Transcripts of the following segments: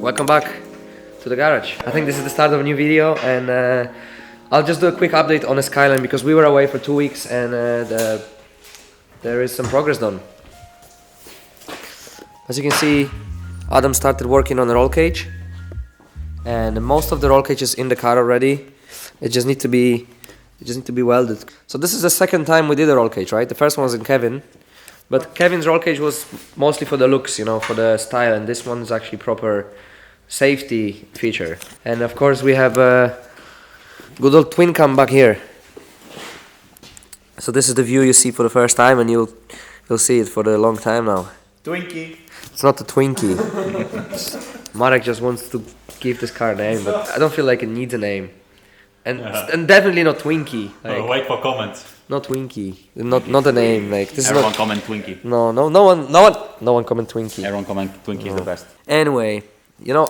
Welcome back to the garage. I think this is the start of a new video, and I'll just do a quick update on the SKYLINE because we were away for 2 weeks and there is some progress done. As you can see, Adam started working on the roll cage, and most of the roll cage is in the car already. It just need to be welded. So this is the second time we did a roll cage, right? The first one was in Kevin. But Kevin's roll cage was mostly for the looks, you know, for the style, and this one is actually proper safety feature. And of course we have a good old twin cam back here. So this is the view you see for the first time, and you'll see it for a long time now. Twinkie. It's not a Twinkie. Marek just wants to give this car a name, but I don't feel like it needs a name. And definitely not Twinkie. Like, wait for comments. Not Twinkie. Not a name. Like this Everyone is not, comment Twinkie. No one comment Twinkie. Everyone comment Twinkie is the best. Anyway, you know.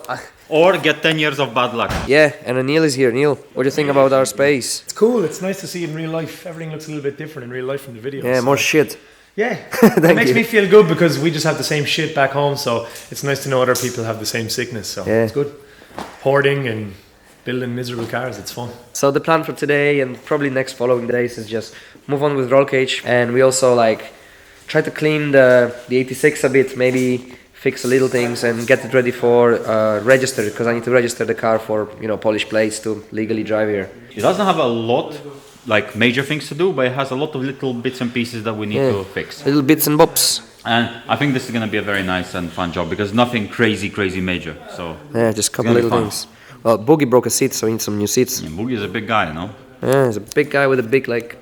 Or get 10 years of bad luck. Yeah, and Neil is here. Neil, what do you think about our space? It's cool. It's nice to see it in real life. Everything looks a little bit different in real life from the videos. Yeah, more shit. Yeah, it makes me feel good because we just have the same shit back home. So it's nice to know other people have the same sickness. So yeah. It's good. Hoarding and building miserable cars, it's fun. So the plan for today and probably next following days is just move on with roll cage, and we also like try to clean the 86 a bit, maybe fix a little things and get it ready for register, because I need to register the car for, you know, polish plates to legally drive here. It doesn't have a lot, like major things to do, but it has a lot of little bits and pieces that we need to fix. Little bits and bobs. And I think this is going to be a very nice and fun job because nothing crazy major. So yeah, just a couple little things. Well, Boogie broke a seat, so we need some new seats. Yeah, Boogie is a big guy, you know? Yeah, he's a big guy with a big, like,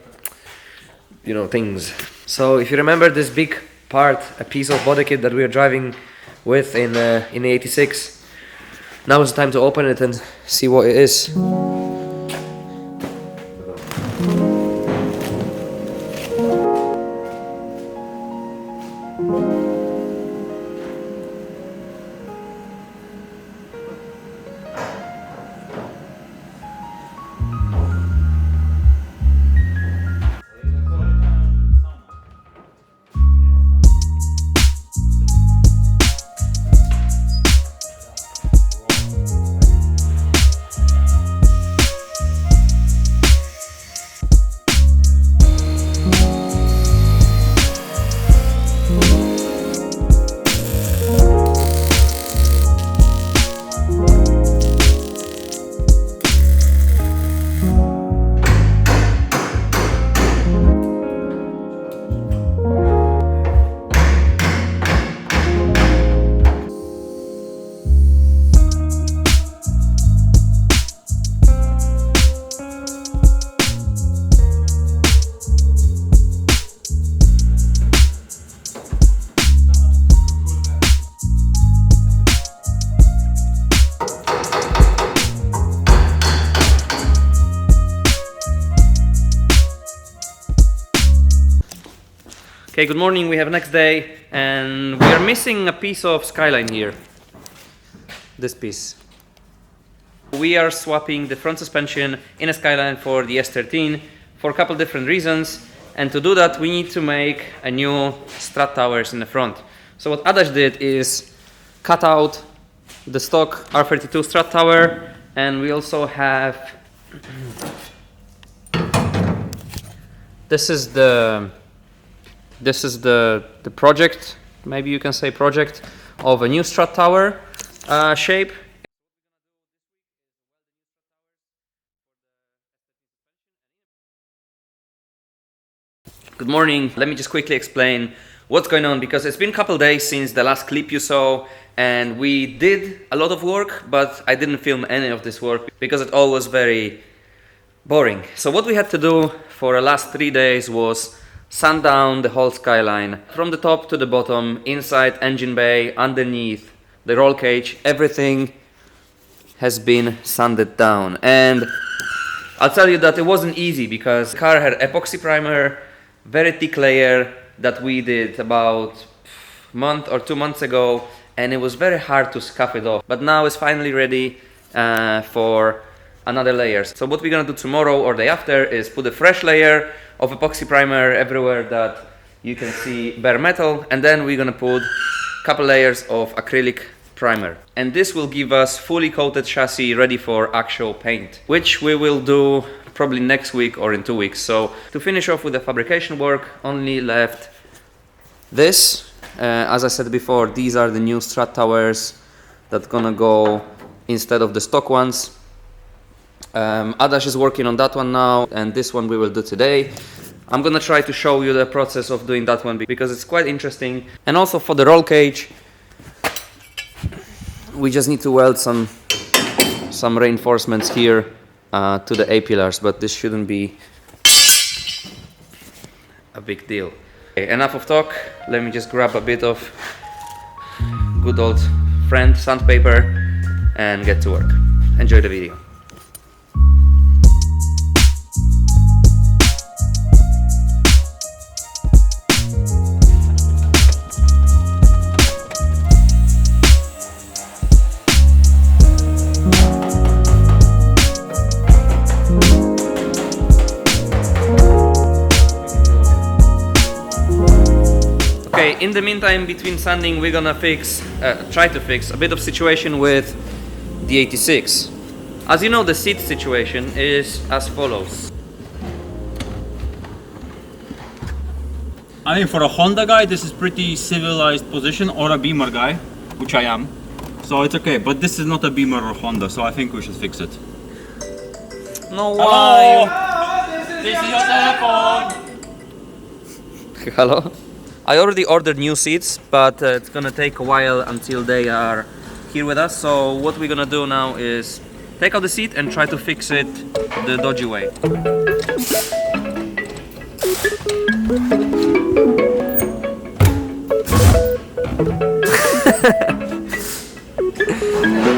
you know, things. So if you remember this big part, a piece of body kit that we were driving with in the 86, now is the time to open it and see what it is. Okay, good morning. We have next day, and we are missing a piece of SKYLINE here. This piece. We are swapping the front suspension in a SKYLINE for the S13 for a couple different reasons, and to do that we need to make a new strut towers in the front. So what Adaś did is cut out the stock R32 strut tower, and we also have this is the project, maybe you can say project, of a new strut tower shape. Good morning. Let me just quickly explain what's going on, because it's been a couple days since the last clip you saw, and we did a lot of work, but I didn't film any of this work because it all was very boring. So what we had to do for the last 3 days was sand down the whole SKYLINE from the top to the bottom, inside engine bay, underneath the roll cage. Everything has been sanded down, and I'll tell you that it wasn't easy because the car had epoxy primer, very thick layer that we did about a month or 2 months ago, and it was very hard to scuff it off. But now it's finally ready for another layer. So what we're gonna do tomorrow or day after is put a fresh layer of epoxy primer everywhere that you can see bare metal, and then we're gonna put couple layers of acrylic primer. And this will give us fully coated chassis ready for actual paint, which we will do probably next week or in 2 weeks. So to finish off with the fabrication work, only left this. As I said before, these are the new strut towers that's gonna go instead of the stock ones. Adash is working on that one now, and this one we will do today. I'm gonna try to show you the process of doing that one because it's quite interesting. And also for the roll cage, we just need to weld some reinforcements here to the A-pillars, but this shouldn't be a big deal. Okay, enough of talk, let me just grab a bit of good old friend sandpaper and get to work. Enjoy the video. In the meantime, between sanding, we're gonna try to fix a bit of situation with the 86. As you know, the seat situation is as follows. I think for a Honda guy, this is pretty civilized position, or a Beamer guy, which I am. So it's okay, but this is not a Beamer or Honda, so I think we should fix it. No, why? This is your telephone! Hello? I already ordered new seats, but it's gonna take a while until they are here with us. So what we're gonna do now is take out the seat and try to fix it the dodgy way.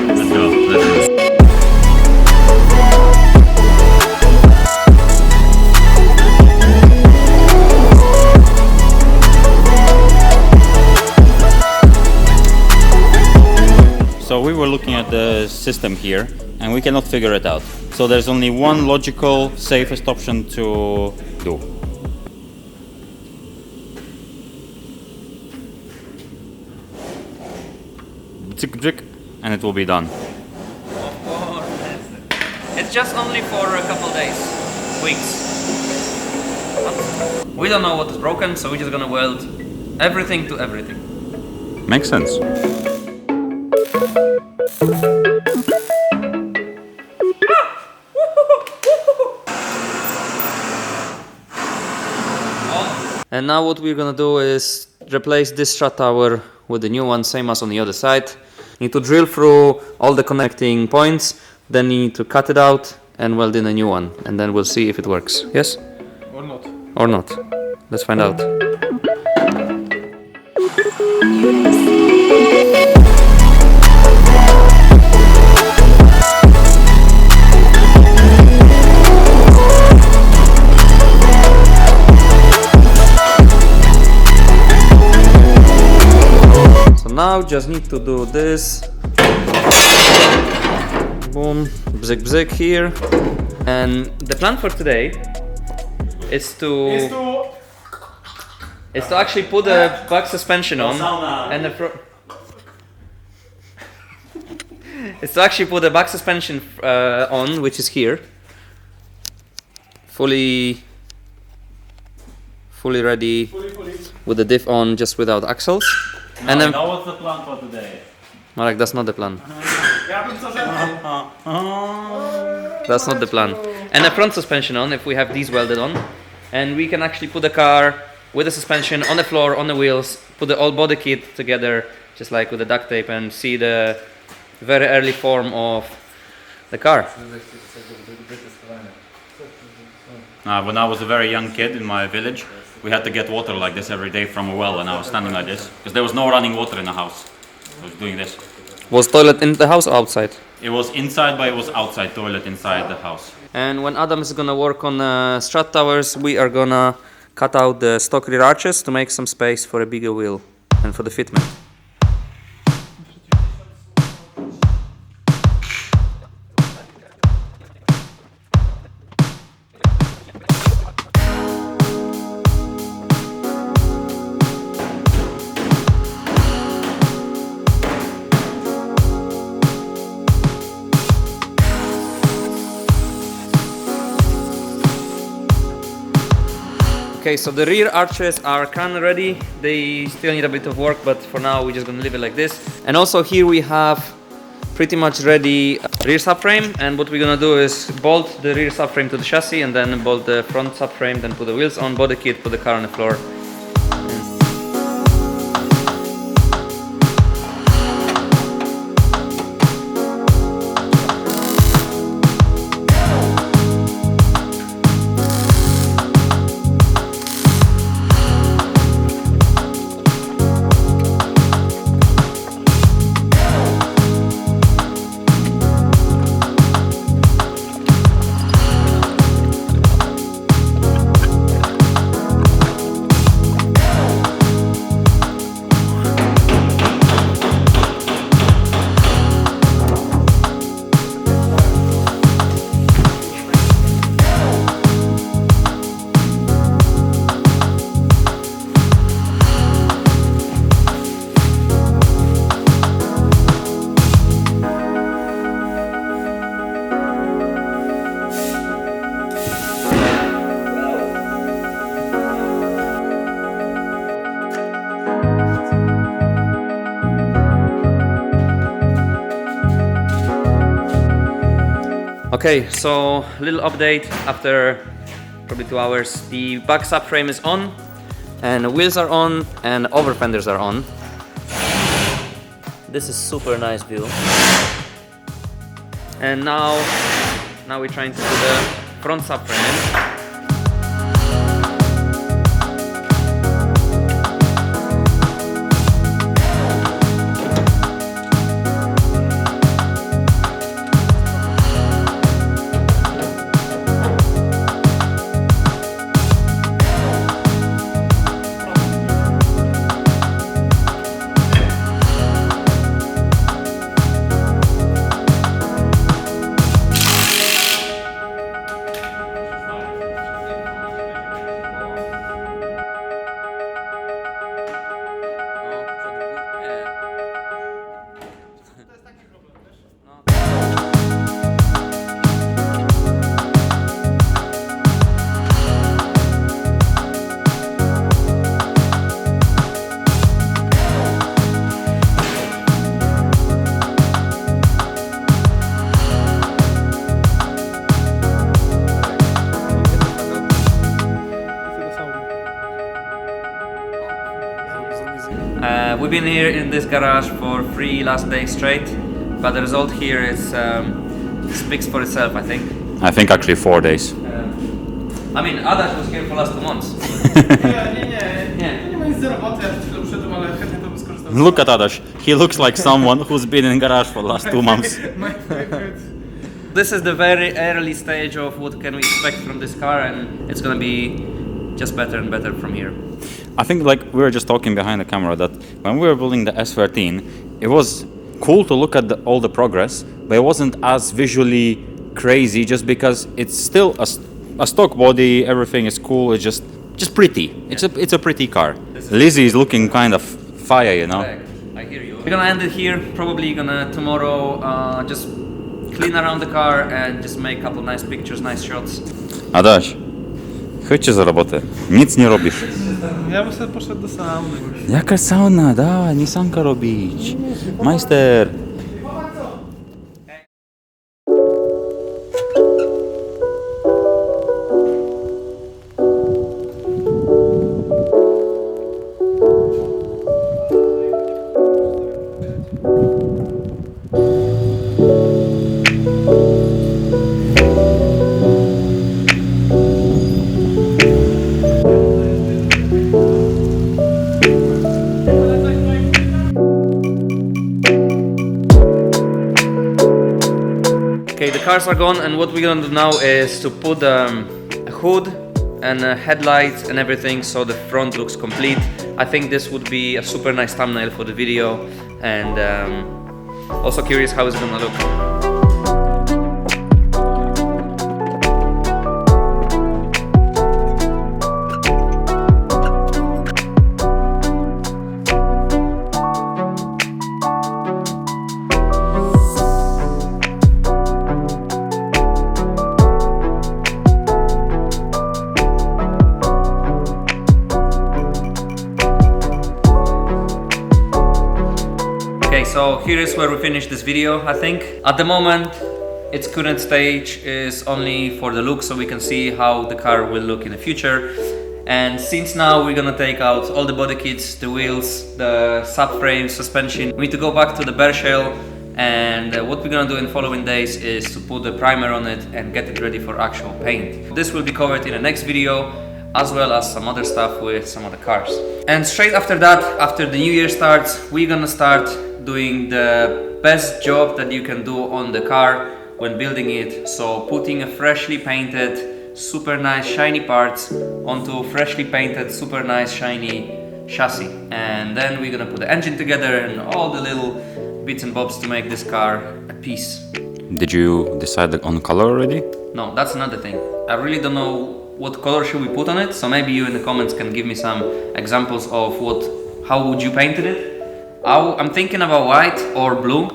Let's go. So we were looking at the system here and we cannot figure it out. So there's only one logical, safest option to do. Tick, and it will be done. Of course. It's just only for a couple days, weeks. We don't know what is broken, so we're just gonna weld everything to everything. Makes sense. And now what we're gonna do is replace this strut tower with the new one, same as on the other side. You need to drill through all the connecting points, then you need to cut it out and weld in a new one, and then we'll see if it works. Yes? Or not. Or not. Let's find out. Now just need to do this, boom, bzyk bzyk here, and the plan for today is to actually put a back suspension on, and it's to actually put a back suspension on, which is here, fully ready, with the diff on, just without axles. No, and then, now what's the plan for today? Marek, that's not the plan. That's not the plan. And a front suspension on, if we have these welded on. And we can actually put the car with the suspension on the floor, on the wheels, put the all body kit together, just like with the duct tape, and see the very early form of the car. When I was a very young kid in my village, we had to get water like this every day from a well, and I was standing like this because there was no running water in the house. I was doing this. Was toilet in the house or outside? It was inside, but it was outside toilet inside the house. And when Adam is gonna work on strut towers, we are gonna cut out the stock rear arches to make some space for a bigger wheel and for the fitment. Okay, so the rear arches are kind of ready. They still need a bit of work, but for now we're just gonna leave it like this. And also here we have pretty much ready rear subframe, and what we're gonna do is bolt the rear subframe to the chassis and then bolt the front subframe, then put the wheels on, body kit, put the car on the floor. Okay, so little update after probably 2 hours. The back subframe is on, and the wheels are on, and over fenders are on. This is super nice view. And now we're trying to do the front subframe in. We've been here in this garage for 3 last days straight, but the result here is speaks for itself, I think. I think actually 4 days. I mean, Adaś was here for last 2 months. Nie ma nic do roboty, ja przed chwilą przyszedłem, ale chętnie to bym skorzystał. Look at Adaś. He looks like someone who's been in garage for the last 2 months. My favorite. This is the very early stage of what can we expect from this car, and it's gonna be just better and better from here. I think like we were just talking behind the camera that when we were building the S13, it was cool to look at all the progress, but it wasn't as visually crazy just because it's still a stock body, everything is cool, it's just pretty. It's a pretty car. Lizzie is looking kind of fire, you know. I hear you. We're gonna end it here. Probably gonna tomorrow just clean around the car and just make a couple nice pictures, nice shots. Adaś, chodźcie za robotę. Nic nie robisz. Ja bym sobie poszedł do sauny. Jaka sauna? Da, Nissanka robić. Majster. Okay, the cars are gone, and what we're gonna do now is to put a hood and headlights and everything so the front looks complete. I think this would be a super nice thumbnail for the video, and also curious how it's gonna look. Okay, so here is where we finish this video, I think. At the moment, its current stage is only for the look, so we can see how the car will look in the future. And since now we're gonna take out all the body kits, the wheels, the subframe, suspension, we need to go back to the bare shell. And what we're gonna do in the following days is to put the primer on it and get it ready for actual paint. This will be covered in the next video, as well as some other stuff with some other cars. And straight after that, after the new year starts, we're gonna start doing the best job that you can do on the car when building it. So putting a freshly painted, super nice shiny parts onto freshly painted, super nice shiny chassis. And then we're gonna put the engine together and all the little bits and bobs to make this car a piece. Did you decide on color already? No, that's another thing. I really don't know what color should we put on it, so maybe you in the comments can give me some examples of how would you painted it. I'm thinking about white or blue,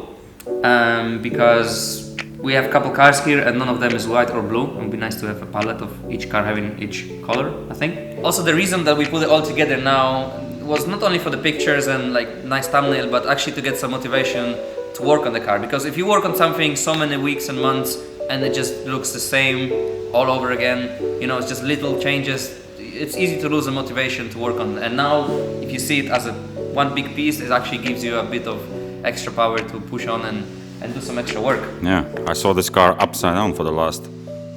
because we have a couple cars here and none of them is white or blue. It would be nice to have a palette of each car having each color, I think. Also, the reason that we put it all together now was not only for the pictures and like nice thumbnail, but actually to get some motivation to work on the car. Because if you work on something so many weeks and months and it just looks the same all over again, you know, it's just little changes, it's easy to lose the motivation to work on. And now if you see it as one big piece, it actually gives you a bit of extra power to push on and do some extra work. Yeah, I saw this car upside down for the last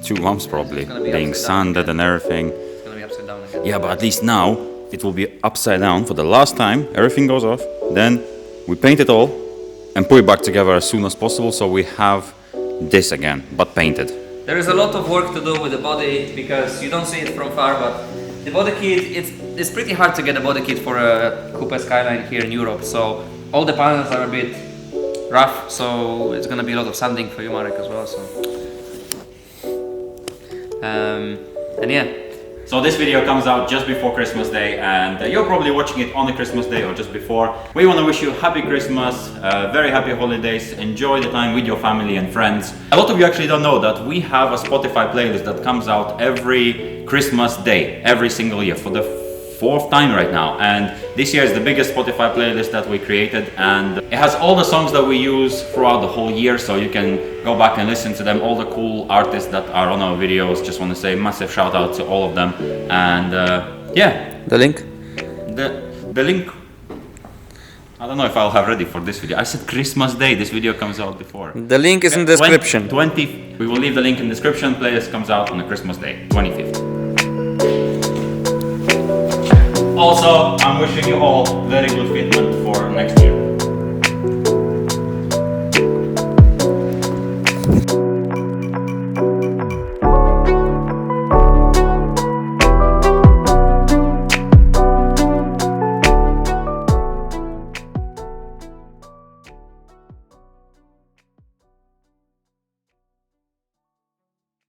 2 months probably, being sanded and everything. It's gonna be upside down again. Yeah, but at least now it will be upside down for the last time. Everything goes off, then we paint it all and put it back together as soon as possible, so we have this again, but painted. There is a lot of work to do with the body because you don't see it from far, but the body kit, it's pretty hard to get a body kit for a Coupe Skyline here in Europe. So all the panels are a bit rough, so it's gonna be a lot of sanding for you, Marek, as well. So, and yeah. So this video comes out just before Christmas Day, and you're probably watching it on the Christmas Day or just before. We want to wish you happy Christmas, very happy holidays, enjoy the time with your family and friends. A lot of you actually don't know that we have a Spotify playlist that comes out every Christmas Day, every single year, for the 4th time right now. And this year is the biggest Spotify playlist that we created, and it has all the songs that we use throughout the whole year, so you can go back and listen to them, all the cool artists that are on our videos. Just want to say massive shout out to all of them. And yeah, The link? the link, I don't know if I'll have ready for this video. I said Christmas Day, this video comes out before. The link is in the description. We will leave the link in the description. Playlist comes out on the Christmas Day, 25th. Also, I'm wishing you all very good fitment for next year.